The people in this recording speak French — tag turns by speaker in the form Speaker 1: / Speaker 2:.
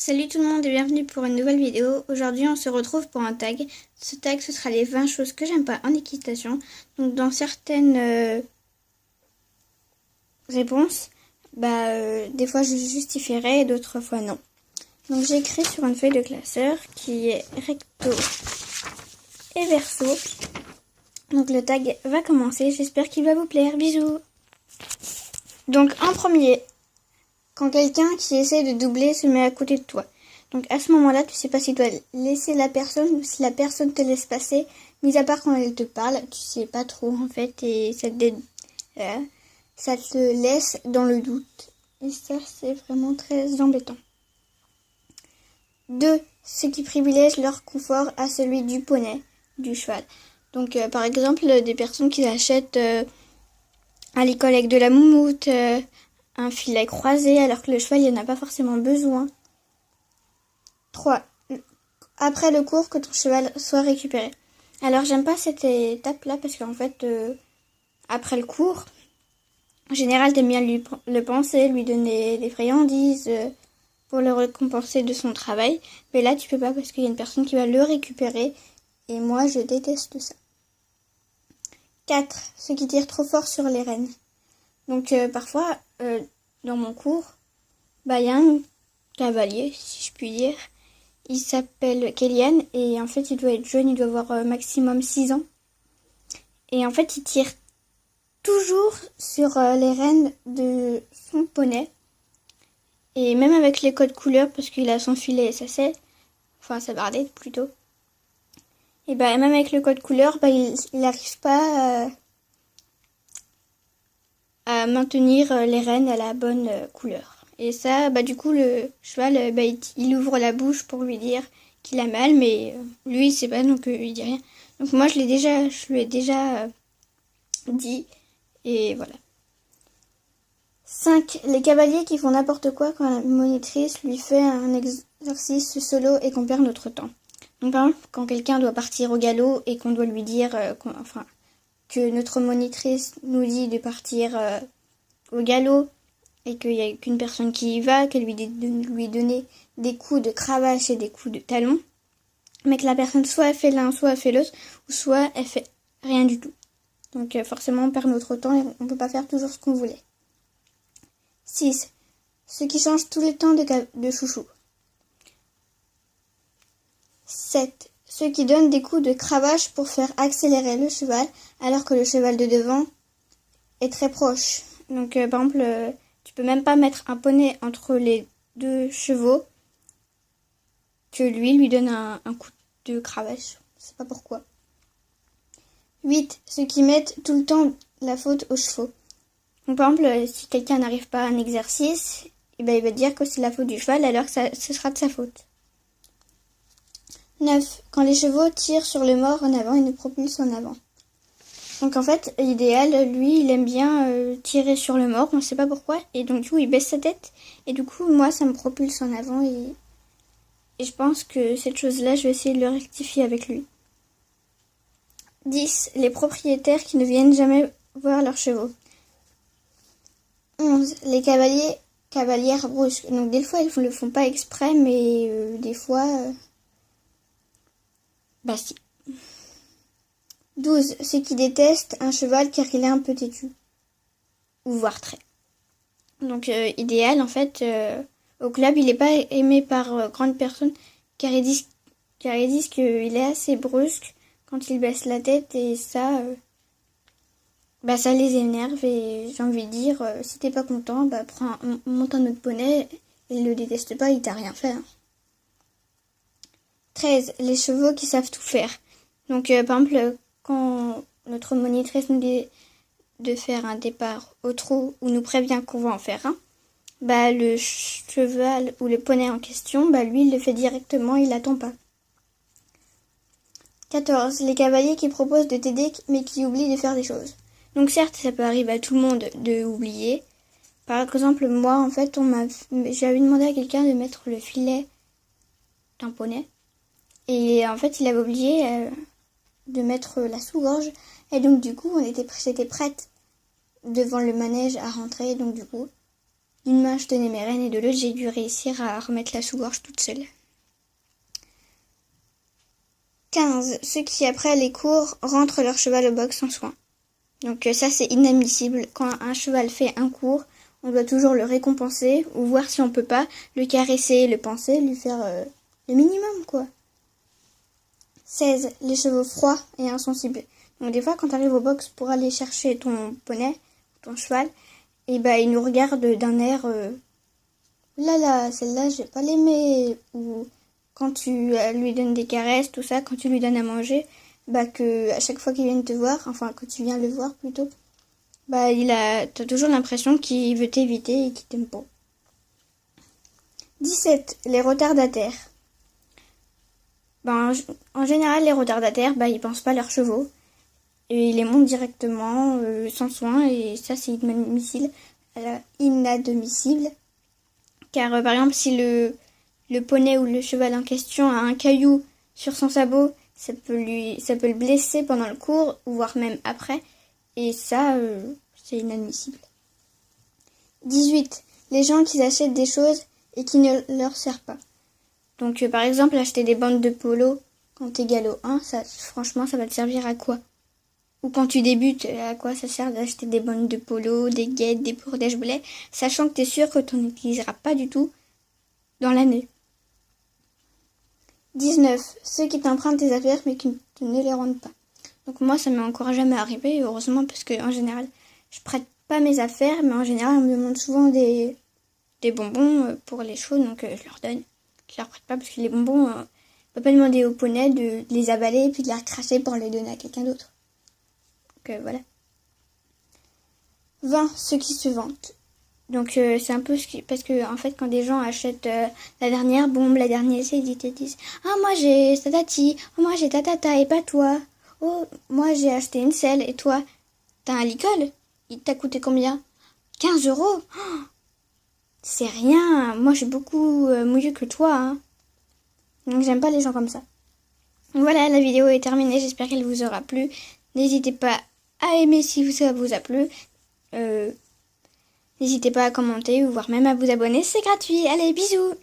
Speaker 1: Salut tout le monde et bienvenue pour une nouvelle vidéo. Aujourd'hui on se retrouve pour un tag. Ce tag ce sera les 20 choses que j'aime pas en équitation. Donc dans certaines réponses, des fois je justifierai et d'autres fois non. Donc j'ai écrit sur une feuille de classeur qui est recto et verso. Donc le tag va commencer, j'espère qu'il va vous plaire. Bisous. Donc en premier, quand quelqu'un qui essaie de doubler se met à côté de toi. Donc à ce moment-là, tu sais pas si tu dois laisser la personne ou si la personne te laisse passer. Mis à part quand elle te parle, tu sais pas trop en fait et ça te laisse dans le doute. Et ça, c'est vraiment très embêtant. 2. Ceux qui privilègent leur confort à celui du poney, du cheval. Donc par exemple, des personnes qui achètent à l'école avec de la moumoute, un filet croisé alors que le cheval il en a pas forcément besoin. 3. Après le cours, que ton cheval soit récupéré. Alors j'aime pas cette étape là parce qu'en fait après le cours, en général t'aimes bien le penser, lui donner des friandises pour le récompenser de son travail. Mais là tu peux pas parce qu'il y a une personne qui va le récupérer et moi je déteste ça. 4. Ceux qui tirent trop fort sur les rênes. Donc parfois dans mon cours, il y a un cavalier, si je puis dire. Il s'appelle Kélian et en fait il doit être jeune, il doit avoir maximum 6 ans. Et en fait il tire toujours sur les rênes de son poney. Et même avec les codes couleurs, parce qu'il a son filet et sa selle, enfin sa bardette plutôt. Et même avec le code couleur, il n'arrive pas à maintenir les rênes à la bonne couleur. Et ça, du coup, le cheval, il ouvre la bouche pour lui dire qu'il a mal, mais lui, il sait pas, donc il dit rien. Donc moi, je lui ai déjà dit, et voilà. 5. Les cavaliers qui font n'importe quoi quand la monitrice lui fait un exercice solo et qu'on perd notre temps. Donc par exemple, quand quelqu'un doit partir au galop et qu'on doit lui dire, que notre monitrice nous dit de partir au galop, et qu'il n'y a qu'une personne qui y va, qu'elle lui donner des coups de cravache et des coups de talon, mais que la personne soit elle fait l'un, soit elle fait l'autre, ou soit elle fait rien du tout. Donc forcément on perd notre temps et on ne peut pas faire toujours ce qu'on voulait. 6. Ceux qui changent tout le temps de chouchou. 7. Ceux qui donnent des coups de cravache pour faire accélérer le cheval, alors que le cheval de devant est très proche. Donc par exemple, tu peux même pas mettre un poney entre les deux chevaux que lui donne un coup de cravache. Je sais pas pourquoi. 8. Ceux qui mettent tout le temps la faute aux chevaux. Donc par exemple, si quelqu'un n'arrive pas à un exercice, il va dire que c'est la faute du cheval alors que ce sera de sa faute. 9. Quand les chevaux tirent sur le mors en avant, ils nous propulsent en avant. Donc en fait, l'idéal, lui, il aime bien tirer sur le mort, on ne sait pas pourquoi, et donc du coup, il baisse sa tête, et du coup, moi, ça me propulse en avant, et je pense que cette chose-là, je vais essayer de le rectifier avec lui. 10. Les propriétaires qui ne viennent jamais voir leurs chevaux. 11. Les cavalières brusques. Donc des fois, ils ne le font pas exprès, mais des fois... si. 12. Ceux qui détestent un cheval car il est un peu têtu. Ou voire très. Donc idéal, en fait, au club, il n'est pas aimé par grandes personnes car ils disent qu'il est assez brusque quand il baisse la tête et ça... ça les énerve et j'ai envie de dire, si t'es pas content, monte un autre poney, il le déteste pas, il t'a rien fait. 13. Les chevaux qui savent tout faire. Donc par exemple, quand notre monitrice nous dit de faire un départ au trot ou nous prévient qu'on va en faire un, le cheval ou le poney en question, lui il le fait directement, il attend pas. 14. Les cavaliers qui proposent de t'aider mais qui oublient de faire des choses. Donc certes, ça peut arriver à tout le monde de oublier. Par exemple, moi, en fait, j'avais demandé à quelqu'un de mettre le filet d'un poney. Et en fait, il avait oublié de mettre la sous-gorge. Et donc, du coup, j'étais prête devant le manège à rentrer. Donc, du coup, D'une main, je tenais mes rênes et de l'autre, j'ai dû réussir à remettre la sous-gorge toute seule. 15. Ceux qui, après les cours, rentrent leur cheval au box sans soin. Donc ça, c'est inadmissible. Quand un cheval fait un cours, on doit toujours le récompenser ou voir si on peut pas le caresser, le panser, lui faire le minimum, quoi. 16. Les chevaux froids et insensibles. Donc des fois, quand tu arrives au box pour aller chercher ton poney, ton cheval, et il nous regarde d'un air là, celle-là, je vais pas l'aimer. Ou quand tu lui donnes des caresses, tout ça, quand tu lui donnes à manger, que à chaque fois qu'il vient te voir, enfin quand tu viens le voir plutôt, t'as toujours l'impression qu'il veut t'éviter et qu'il t'aime pas. 17. Les retardataires. En général, les retardataires, ils pensent pas à leurs chevaux. Et ils les montent directement, sans soin, et ça c'est inadmissible. Car par exemple, si le poney ou le cheval en question a un caillou sur son sabot, ça peut le blesser pendant le cours, voire même après. Et ça, c'est inadmissible. 18. Les gens qui achètent des choses et qui ne leur servent pas. Donc par exemple, acheter des bandes de polo quand t'es galop 1, franchement, ça va te servir à quoi? Ou quand tu débutes, à quoi ça sert d'acheter des bandes de polo, des guettes, des pourdèches boulets, sachant que t'es sûr que tu n'utiliseras pas du tout dans l'année. 19. Ceux qui t'empruntent tes affaires mais qui ne les rendent pas. Donc moi, ça m'est encore jamais arrivé, heureusement, parce que en général, je prête pas mes affaires, mais en général, on me demande souvent des bonbons pour les chevaux, donc je leur donne. Je leur prête pas parce que les bonbons, on peut pas demander aux poneys de les avaler et puis de les recracher pour les donner à quelqu'un d'autre. Donc voilà. 20. Ceux qui se vantent. Donc c'est un peu parce que en fait quand des gens achètent la dernière bombe, la dernière essai, ils te disent ah moi j'ai tatati, oh moi j'ai tatata et pas toi. Oh moi j'ai acheté une selle et toi t'as un licol, il t'a coûté combien? 15 €. Oh, c'est rien, moi je suis beaucoup mieux que toi. Hein. Donc j'aime pas les gens comme ça. Donc voilà, la vidéo est terminée, j'espère qu'elle vous aura plu. N'hésitez pas à aimer si ça vous a plu. N'hésitez pas à commenter ou voire même à vous abonner, c'est gratuit. Allez, bisous!